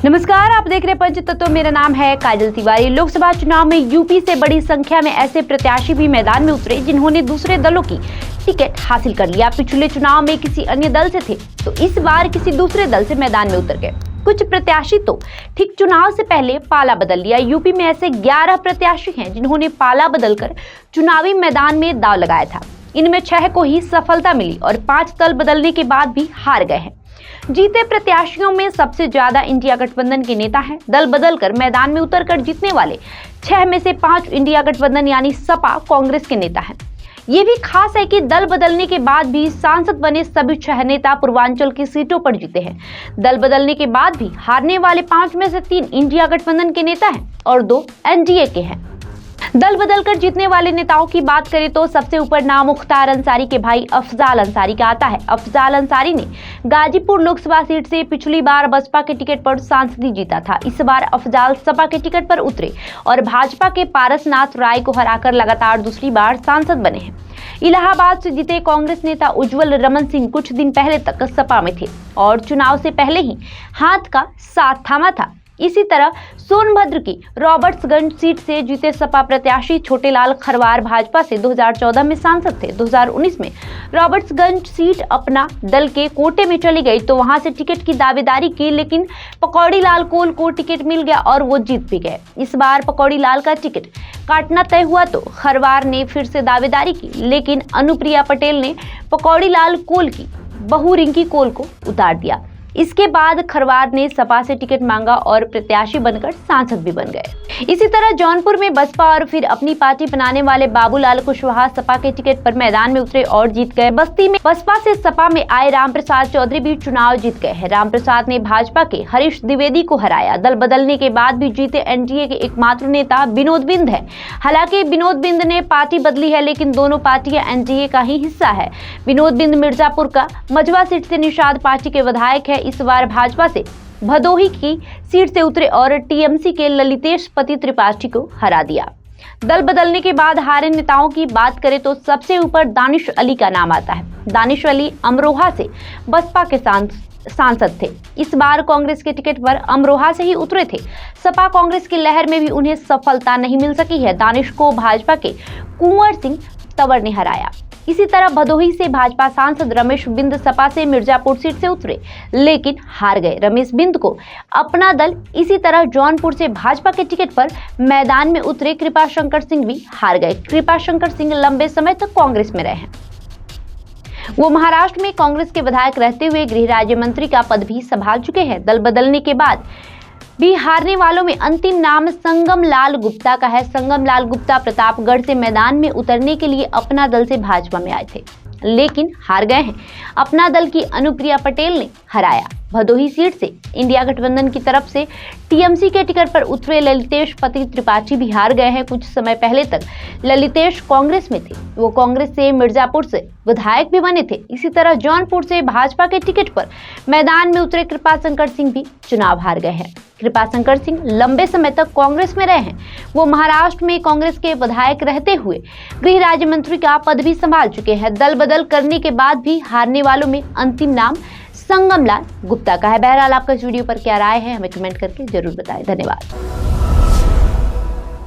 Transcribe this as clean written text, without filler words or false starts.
नमस्कार, आप देख रहे हैं पंचतत्व। मेरा नाम है काजल तिवारी। लोकसभा चुनाव में यूपी से बड़ी संख्या में ऐसे प्रत्याशी भी मैदान में उतरे जिन्होंने दूसरे दलों की टिकट हासिल कर लिया। पिछले चुनाव में किसी अन्य दल से थे तो इस बार किसी दूसरे दल से मैदान में उतर गए। कुछ प्रत्याशी तो ठीक चुनाव से पहले पाला बदल लिया। यूपी में ऐसे 11 प्रत्याशी हैं जिन्होंने पाला बदलकर चुनावी मैदान में दांव लगाया था। इनमें 6 को ही सफलता मिली और 5 दल बदलने के बाद भी हार गए हैं। जीते प्रत्याशियों में सबसे ज्यादा इंडिया गठबंधन के नेता हैं। दल बदलकर मैदान में उतरकर जीतने वाले 6 में से 5 इंडिया गठबंधन यानी सपा कांग्रेस के नेता हैं। ये भी खास है कि दल बदलने के बाद भी सांसद बने सभी 6 नेता पूर्वांचल की सीटों पर जीते हैं। दल बदलने के बाद भी हारने वाले 5 में से 3 इंडिया गठबंधन के नेता हैं और 2 एनडीए के हैं। दल बदलकर जीतने वाले नेताओं की बात करें तो सबसे ऊपर नाम मुख्तार अंसारी के भाई अफजाल अंसारी का आता है। अफजाल अंसारी ने गाजीपुर लोकसभा सीट से पिछली बार बसपा के टिकट पर सांसदी जीता था। इस बार अफजाल सपा के टिकट पर उतरे और भाजपा के पारसनाथ राय को हराकर लगातार दूसरी बार सांसद बने हैं। इलाहाबाद से जीते कांग्रेस नेता उज्जवल रमन सिंह कुछ दिन पहले तक सपा में थे और चुनाव से पहले ही हाथ का साथ थामा था। इसी तरह सोनभद्र की रॉबर्ट्सगंज सीट से जीते सपा प्रत्याशी छोटेलाल खरवार भाजपा से 2014 में सांसद थे। 2019 में रॉबर्ट्सगंज सीट अपना दल के कोटे में चली गई तो वहां से टिकट की दावेदारी की, लेकिन पकौड़ी लाल कोल को टिकट मिल गया और वो जीत भी गए। इस बार पकौड़ी लाल का टिकट काटना तय हुआ तो खरवार ने फिर से दावेदारी की, लेकिन अनुप्रिया पटेल ने पकौड़ी लाल कोल की बहू रिंकी कोल को उतार दिया। इसके बाद खरवार ने सपा से टिकट मांगा और प्रत्याशी बनकर सांसद भी बन गए। इसी तरह जौनपुर में बसपा और फिर अपनी पार्टी बनाने वाले बाबूलाल कुशवाहा सपा के टिकट पर मैदान में उतरे और जीत गए। बस्ती में बसपा से सपा में आए रामप्रसाद चौधरी भी चुनाव जीत गए हैं। रामप्रसाद ने भाजपा के हरीश द्विवेदी को हराया। दल बदलने के बाद भी जीते एनडीए के एकमात्र नेता विनोद बिंद है। हालांकि विनोद बिंद ने पार्टी बदली है, लेकिन दोनों पार्टियां एनडीए का ही हिस्सा है। विनोद बिंद मिर्जापुर का मझवा सीट से निषाद पार्टी के विधायक है। इस बार भाजपा से भदोही की सीट से उतरे और टीएमसी के ललितेश पति त्रिपाठी को हरा दिया। दल बदलने के बाद हारे नेताओं की बात करें तो सबसे ऊपर दानिश अली का नाम आता है। दानिश अली अमरोहा से बसपा के सांसद थे। इस बार कांग्रेस के टिकट पर अमरोहा से ही उतरे थे। सपा कांग्रेस की लहर में भी उन्हें सफलता नहीं मिल सकी है। दानिश को भाजपा के कुंवर सिंह तंवर ने हराया। इसी तरह भदोही से भाजपा सांसद रमेश बिंद सपा से मिर्जापुर सीट से उतरे, लेकिन हार गए। रमेश बिंद को अपना दल इसी तरह जौनपुर से भाजपा के टिकट पर मैदान में उतरे कृपाशंकर सिंह भी हार गए। कृपाशंकर सिंह लंबे समय तक कांग्रेस में रहे हैं। वो महाराष्ट्र में कांग्रेस के विधायक रहते हुए गृह राज्य मंत्री का पद भी संभाल चुके हैं। दल बदलने के बाद भी हारने वालों में अंतिम नाम संगम लाल गुप्ता का है। संगम लाल गुप्ता प्रतापगढ़ से मैदान में उतरने के लिए अपना दल से भाजपा में आए थे, लेकिन हार गए हैं। अपना दल की अनुप्रिया पटेल ने हराया। भदोही सीट से इंडिया गठबंधन की तरफ से टीएमसी के टिकट पर उतरे ललितेश पति त्रिपाठी भी हार गए हैं। कुछ समय पहले तक ललितेश कांग्रेस में थे। वो कांग्रेस से मिर्जापुर से विधायक भी बने थे। इसी तरह जौनपुर से भाजपा के टिकट पर मैदान में उतरे कृपाशंकर सिंह भी चुनाव हार गए हैं। कृपाशंकर सिंह लंबे समय तक कांग्रेस में रहे हैं। वो महाराष्ट्र में कांग्रेस के विधायक रहते हुए गृह राज्य मंत्री का पद भी संभाल चुके हैं। दल बदल करने के बाद भी हारने वालों में अंतिम नाम संगम लाल गुप्ता का है। बहरहाल आपका इस वीडियो पर क्या राय है हमें कमेंट करके जरूर बताएं। धन्यवाद।